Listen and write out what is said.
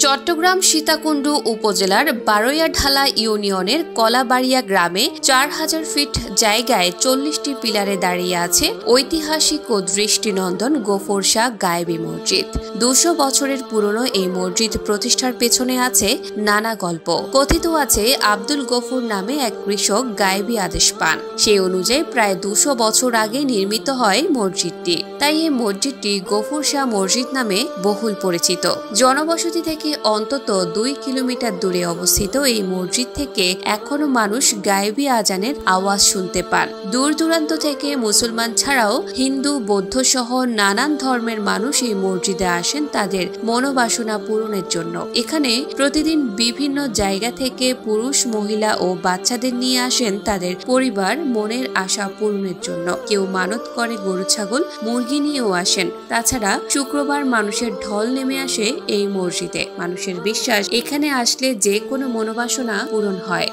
চট্টগ্রাম সীতাকুণ্ড উপজেলার বারৈয়াঢালা ইউনিয়নের কলাবাড়িয়া গ্রামে 4000 ফিট জায়গায় 40টি পিলারে দাঁড়িয়ে আছে ঐতিহাসিক ও দৃষ্টিনন্দন গফুর শাহ গায়েবী মসজিদ। 200 বছরের পুরনো এই মসজিদ প্রতিষ্ঠার পেছনে আছে নানা গল্প। কথিত আছে আব্দুল গফুর নামে এক কৃষক গায়েবী আদেশ পান, সেই অনুযায়ী প্রায় 200 বছর আগে নির্মিত হয় মসজিদটি। তাই এই মসজিদটি গফুর শাহ মসজিদ নামে বহুল পরিচিত। জনবসতি থেকে অন্তত 2 কিলোমিটার দূরে অবস্থিত এই মসজিদ থেকে এখনো মানুষ গায়েবী আজানের আওয়াজ শুনতে পান। দূর দূরান্ত থেকে মুসলমান ছাড়াও হিন্দু, বৌদ্ধ সহ নানান ধর্মের মানুষ এই মসজিদে আসেন তাদের মনোবাসনা পূরণের জন্য। এখানে প্রতিদিন বিভিন্ন জায়গা থেকে পুরুষ, মহিলা ও বাচ্চাদের নিয়ে আসেন তাদের পরিবার মনের আশা পূরণের জন্য। কেউ মানত করে গরু, ছাগল, মুরগি নিয়েও আসেন। তাছাড়া শুক্রবার মানুষের ঢল নেমে আসে এই মসজিদে। মানুষের বিশ্বাস এখানে আসলে যে কোনো মনোবাসনা পূরণ হয়।